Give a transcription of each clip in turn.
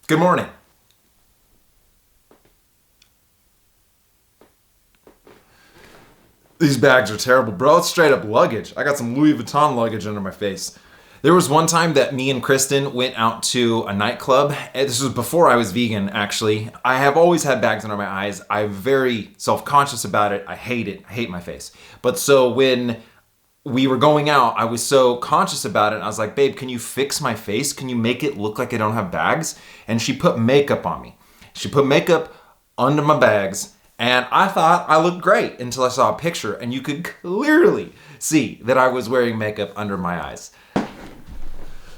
Good morning. These bags are terrible, bro. It's straight up luggage. I got some Louis Vuitton luggage under my face. There was one time that me and Kristen went out to a nightclub. This was before I was vegan, actually. I have always had bags under my eyes. I'm very self-conscious about it. I hate it. I hate my face. But so when we were going out, I was so conscious about it. I was like, babe, can you fix my face? Can you make it look like I don't have bags? And she put makeup on me. She put makeup under my bags. And I thought I looked great until I saw a picture, and you could clearly see that I was wearing makeup under my eyes.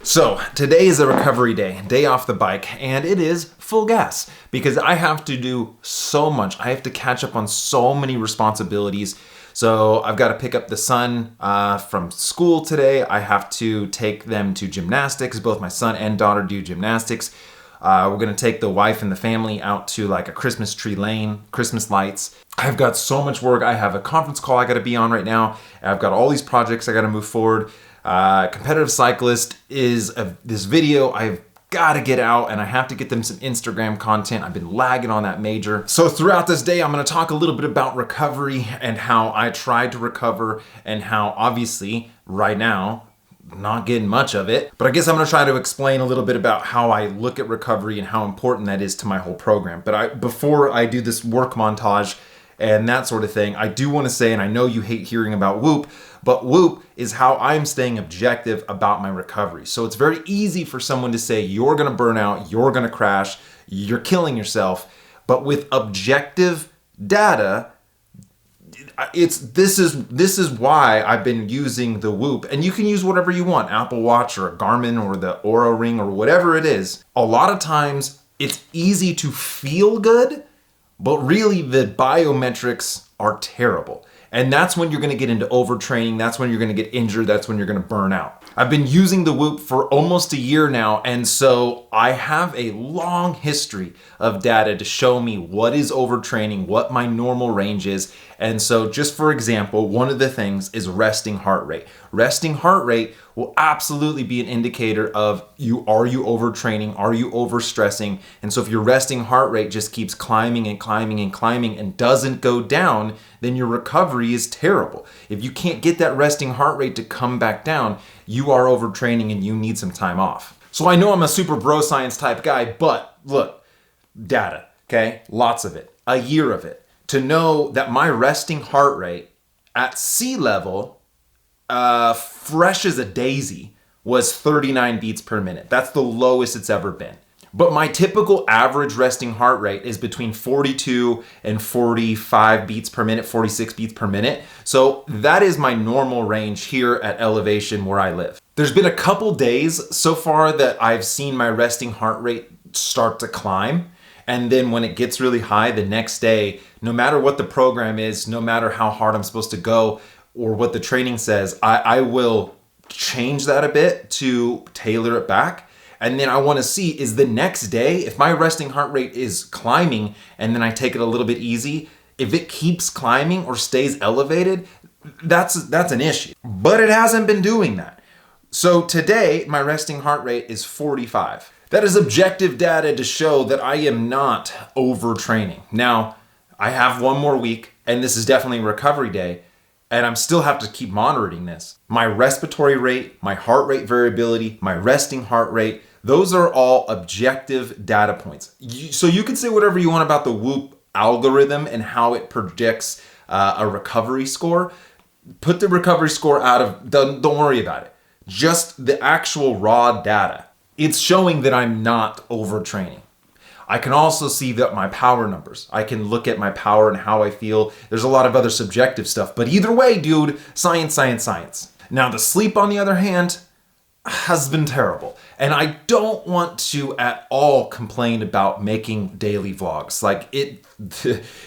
So today is a recovery day off the bike, and it is full gas because I have to do so much. I have to catch up on so many responsibilities. So I've got to pick up the son from school today. I have to take them to gymnastics. Both my son and daughter do gymnastics. We're going to take the wife and the family out to like a Christmas tree lane, Christmas lights. I've got so much work. I have a conference call I got to be on right now. I've got all these projects I got to move forward. Competitive Cyclist is this video I've got to get out, and I have to get them some Instagram content. I've been lagging on that major. So throughout this day, I'm going to talk a little bit about recovery and how I tried to recover and how obviously right now, not getting much of it, but I guess I'm going to try to explain a little bit about how I look at recovery and how important that is to my whole program. But before I do this work montage and that sort of thing, I do want to say, and I know you hate hearing about Whoop, but Whoop is how I'm staying objective about my recovery. So it's very easy for someone to say, you're going to burn out, you're going to crash, you're killing yourself. But with objective data, this is why I've been using the Whoop, and you can use whatever you want, Apple Watch or a Garmin or the Oura Ring or whatever it is. A lot of times it's easy to feel good, but really the biometrics are terrible. And that's when you're going to get into overtraining. That's when you're going to get injured. That's when you're going to burn out. I've been using the Whoop for almost a year now, and so I have a long history of data to show me what is overtraining, what my normal range is. And so just for example, one of the things is resting heart rate. Resting heart rate will absolutely be an indicator of are you overtraining? Are you overstressing? And so if your resting heart rate just keeps climbing and climbing and climbing and doesn't go down, then your recovery is terrible. If you can't get that resting heart rate to come back down, you are overtraining and you need some time off. So I know I'm a super bro science type guy, but look, data, okay? Lots of it, a year of it. To know that my resting heart rate at sea level, fresh as a daisy, was 39 beats per minute. That's the lowest it's ever been. But my typical average resting heart rate is between 42 and 45 beats per minute, 46 beats per minute. So that is my normal range here at elevation where I live. There's been a couple days so far that I've seen my resting heart rate start to climb. And then when it gets really high the next day, no matter what the program is, no matter how hard I'm supposed to go or what the training says, I will change that a bit to tailor it back. And then I want to see, is the next day, if my resting heart rate is climbing and then I take it a little bit easy, if it keeps climbing or stays elevated, that's an issue. But it hasn't been doing that. So today, my resting heart rate is 45. That is objective data to show that I am not overtraining. Now, I have one more week, and this is definitely recovery day, and I'm still have to keep monitoring this. My respiratory rate, my heart rate variability, my resting heart rate, those are all objective data points. So you can say whatever you want about the Whoop algorithm and how it predicts a recovery score. Put the recovery score out of, don't worry about it. Just the actual raw data. It's showing that I'm not overtraining. I can also see that my power numbers. I can look at my power and how I feel. There's a lot of other subjective stuff, but either way, dude, science, science, science. Now, the sleep, on the other hand, has been terrible. And I don't want to at all complain about making daily vlogs. Like it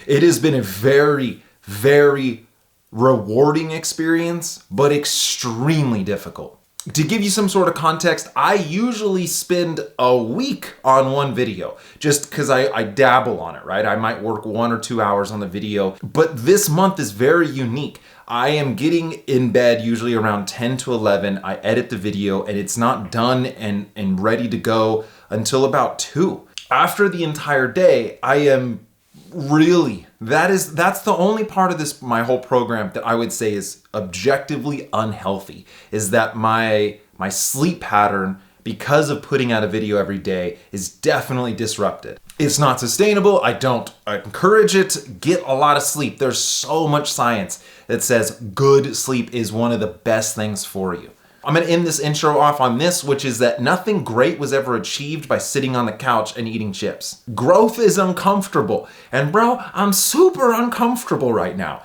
has been a very, very rewarding experience, but extremely difficult. To give you some sort of context, I usually spend a week on one video just because I dabble on it, right? I might work 1 or 2 hours on the video, but this month is very unique. I am getting in bed usually around 10 to 11. I edit the video and it's not done and ready to go until about 2. after the entire day, I am really, that's the only part of this, my whole program, that I would say is objectively unhealthy, is that my sleep pattern, because of putting out a video every day, is definitely disrupted. It's not sustainable. I don't encourage it. Get a lot of sleep. There's so much science that says good sleep is one of the best things for you. I'm gonna end this intro off on this, which is that nothing great was ever achieved by sitting on the couch and eating chips. Growth is uncomfortable. And bro, I'm super uncomfortable right now.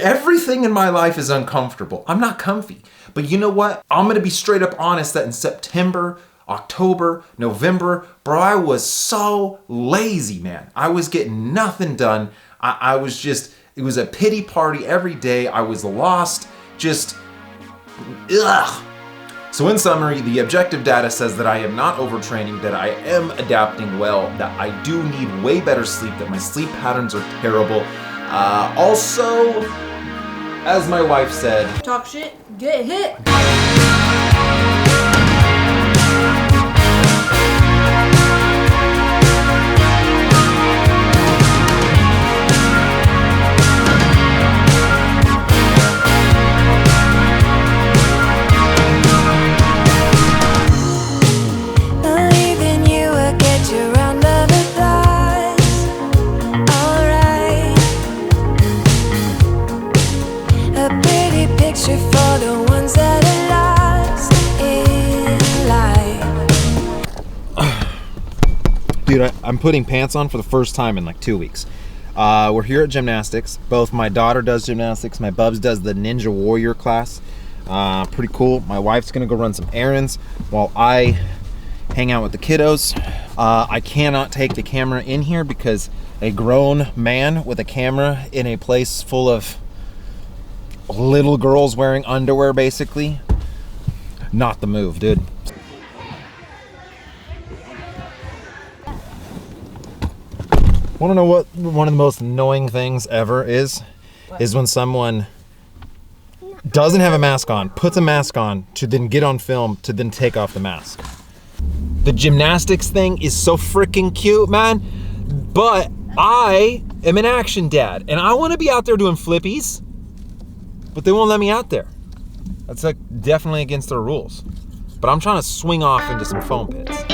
Everything in my life is uncomfortable. I'm not comfy. But you know what? I'm gonna be straight up honest that in September, October, November, bro, I was so lazy, man. I was getting nothing done. I was just, it was a pity party every day. I was lost, just, ugh. So in summary, the objective data says that I am not overtraining, that I am adapting well, that I do need way better sleep, that my sleep patterns are terrible. Also, as my wife said, talk shit, get hit. Dude, I'm putting pants on for the first time in like 2 weeks. We're here at Gymnastics. Both my daughter does gymnastics, my bubs does the Ninja Warrior class. Pretty cool. My wife's gonna go run some errands while I hang out with the kiddos. I cannot take the camera in here because a grown man with a camera in a place full of little girls wearing underwear, basically, not the move, dude. Want to know what one of the most annoying things ever is? Is when someone doesn't have a mask on, puts a mask on to then get on film to then take off the mask. The gymnastics thing is so freaking cute, man, but I am an action dad and I want to be out there doing flippies, but they won't let me out there. That's like definitely against their rules. But I'm trying to swing off into some foam pits.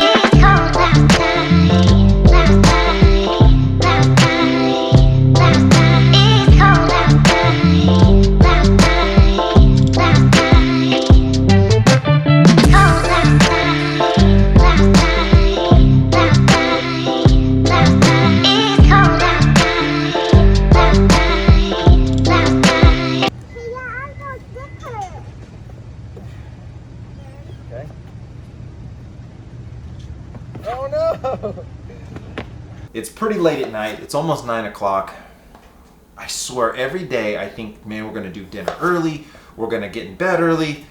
Oh no! It's pretty late at night. It's almost 9 o'clock. I swear every day I think, man, we're gonna do dinner early. We're gonna get in bed early.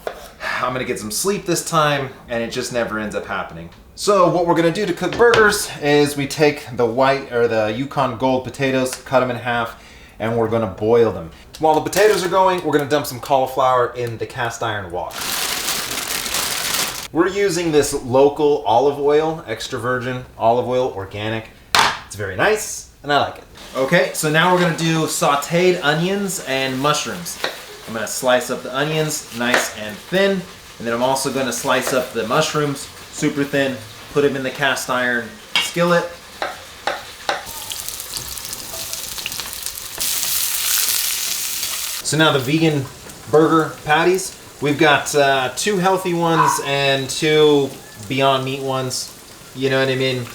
I'm gonna get some sleep this time, and it just never ends up happening. So what we're gonna do to cook burgers is we take the white or the Yukon Gold potatoes, cut them in half, and we're gonna boil them. While the potatoes are going, we're gonna dump some cauliflower in the cast iron wok. We're using this local olive oil, extra virgin olive oil, organic. It's very nice, and I like it. Okay, so now we're gonna do sauteed onions and mushrooms. I'm gonna slice up the onions nice and thin, and then I'm also gonna slice up the mushrooms super thin, put them in the cast iron skillet. So now the vegan burger patties. We've got 2 healthy ones and 2 Beyond Meat ones. You know what I mean?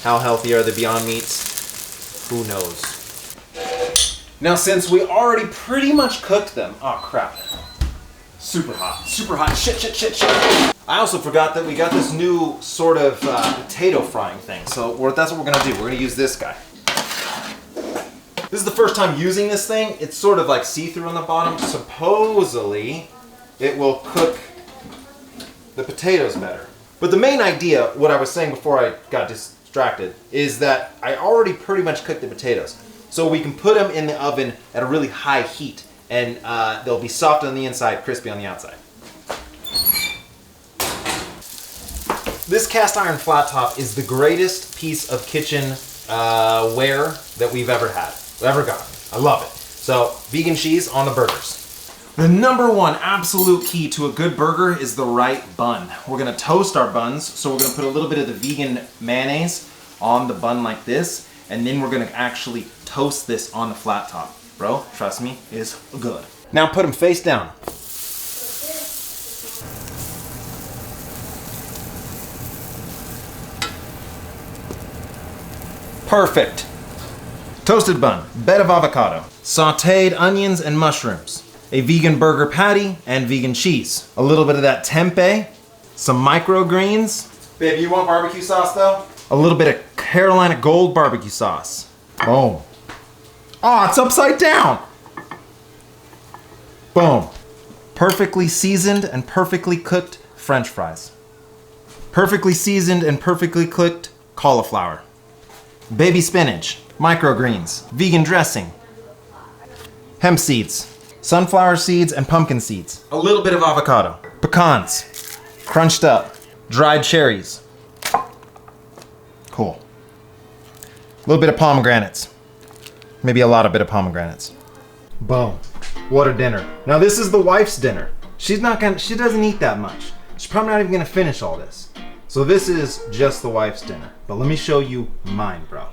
How healthy are the Beyond Meats? Who knows? Now since we already pretty much cooked them, oh crap. Super hot, shit. I also forgot that we got this new sort of potato frying thing. So that's what we're gonna do. We're gonna use this guy. This is the first time using this thing. It's sort of like see-through on the bottom. Supposedly, it will cook the potatoes better. But the main idea, what I was saying before I got distracted, is that I already pretty much cooked the potatoes. So we can put them in the oven at a really high heat, and they'll be soft on the inside, crispy on the outside. This cast iron flat top is the greatest piece of kitchen ware that we've ever gotten. I love it. So, vegan cheese on the burgers. The number one absolute key to a good burger is the right bun. We're gonna toast our buns, so we're gonna put a little bit of the vegan mayonnaise on the bun like this, and then we're gonna actually toast this on the flat top. Bro, trust me, it's good. Now put them face down. Perfect. Toasted bun, bed of avocado, sauteed onions and mushrooms, a vegan burger patty, and vegan cheese. A little bit of that tempeh, some microgreens. Babe, you want barbecue sauce though? A little bit of Carolina Gold barbecue sauce. Boom. Oh, it's upside down. Boom. Perfectly seasoned and perfectly cooked French fries. Perfectly seasoned and perfectly cooked cauliflower. Baby spinach, microgreens, vegan dressing, hemp seeds, sunflower seeds, and pumpkin seeds. A little bit of avocado, pecans, crunched up, dried cherries. Cool. A little bit of pomegranates. Maybe a lot of pomegranates. Boom. What a dinner. Now this is the wife's dinner. She doesn't eat that much. She's probably not even gonna finish all this. So this is just the wife's dinner. But let me show you mine, bro.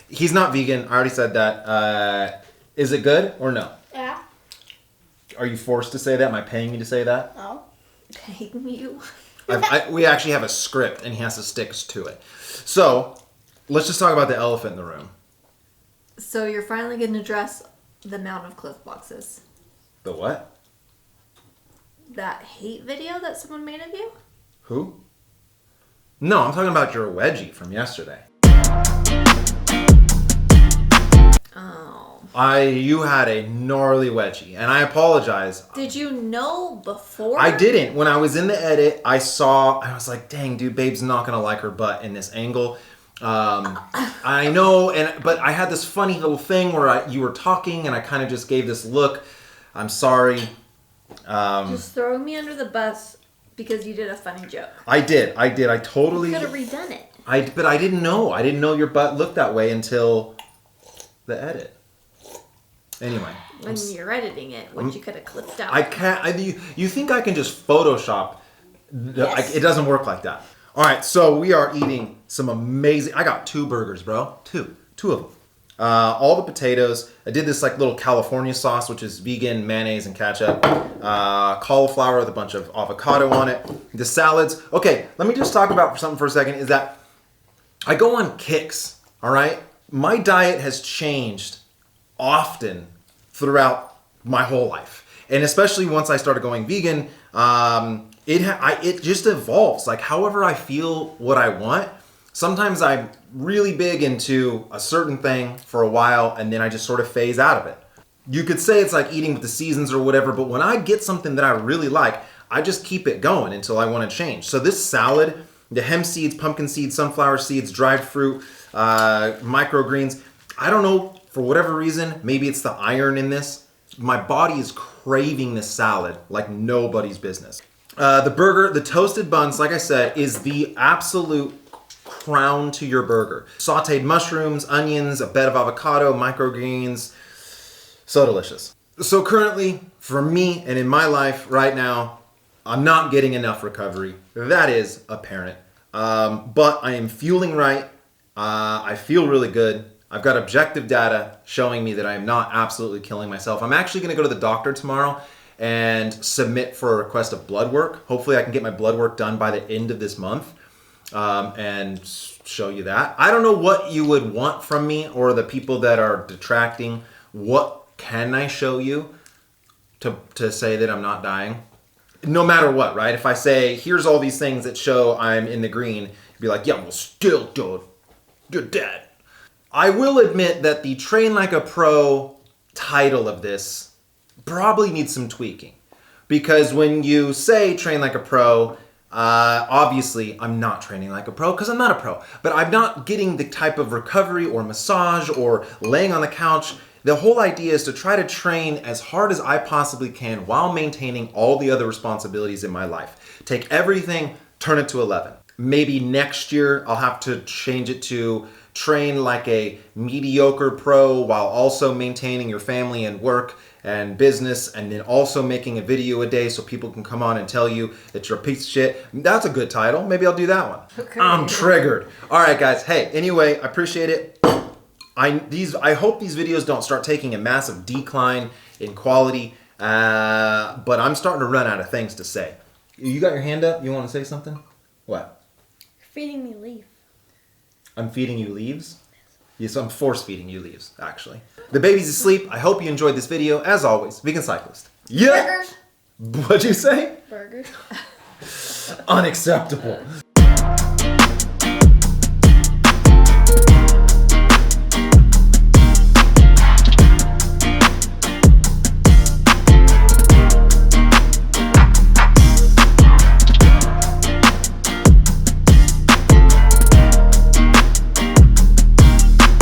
He's not vegan. I already said that. Is it good or no? Yeah. Are you forced to say that? Am I paying you to say that? No. Paying you. We actually have a script, and he has to stick to it. So, let's just talk about the elephant in the room. So you're finally going to address the amount of Cliff boxes. The what? That hate video that someone made of you? Who? No, I'm talking about your wedgie from yesterday. Oh. You had a gnarly wedgie, and I apologize. Did you know before? I didn't. When I was in the edit, I was like, dang, dude, babe's not gonna like her butt in this angle. I know, but I had this funny little thing where you were talking, and I kind of just gave this look. I'm sorry. Just throwing me under the bus because you did a funny joke. I did. I totally. You could have redone it. But I didn't know. I didn't know your butt looked that way until the edit. Anyway. When you're editing it, which you could have clipped out. I can't. You think I can just Photoshop? Yes. It doesn't work like that. All right, so we are eating some amazing. I got 2 burgers, bro. Two of them. All the potatoes. I did this like little California sauce, which is vegan mayonnaise and ketchup. Cauliflower with a bunch of avocado on it. The salads. Okay, let me just talk about something for a second. Is that I go on kicks. All right, my diet has changed often throughout my whole life, and especially once I started going vegan, it just evolves. Like however I feel what I want. Sometimes I'm really big into a certain thing for a while, and then I just sort of phase out of it. You could say it's like eating with the seasons or whatever, but when I get something that I really like, I just keep it going until I want to change. So this salad, the hemp seeds, pumpkin seeds, sunflower seeds, dried fruit, microgreens, I don't know, for whatever reason, maybe it's the iron in this. My body is craving this salad like nobody's business. The burger, the toasted buns, like I said, is the absolute crown to your burger. Sauteed mushrooms, onions, a bed of avocado, microgreens. So delicious. So currently, for me and in my life right now, I'm not getting enough recovery. That is apparent. But I am fueling right. I feel really good. I've got objective data showing me that I am not absolutely killing myself. I'm actually going to go to the doctor tomorrow and submit for a request of blood work. Hopefully I can get my blood work done by the end of this month and show you that. I don't know what you would want from me or the people that are detracting. What can I show you? to say that I'm not dying. No matter what, right? If I say, here's all these things that show I'm in the green, you'd be like, yeah, well, still, dude, you're dead. I will admit that the Train Like a Pro title of this probably needs some tweaking. Because when you say train like a pro, obviously I'm not training like a pro because I'm not a pro. But I'm not getting the type of recovery or massage or laying on the couch. The whole idea is to try to train as hard as I possibly can while maintaining all the other responsibilities in my life. Take everything, turn it to 11. Maybe next year I'll have to change it to train like a mediocre pro while also maintaining your family and work and business, and then also making a video a day so people can come on and tell you that you're a piece of shit. That's a good title. Maybe I'll do that one. Okay. I'm triggered. All right, guys. Hey, anyway, I appreciate it. I hope these videos don't start taking a massive decline in quality, but I'm starting to run out of things to say. You got your hand up? You want to say something? What? You're feeding me leaf. I'm feeding you leaves? Yes, I'm force feeding you leaves, actually. The baby's asleep. I hope you enjoyed this video. As always, Vegan Cyclist. Yeah! Burgers. What'd you say? Burgers. Unacceptable.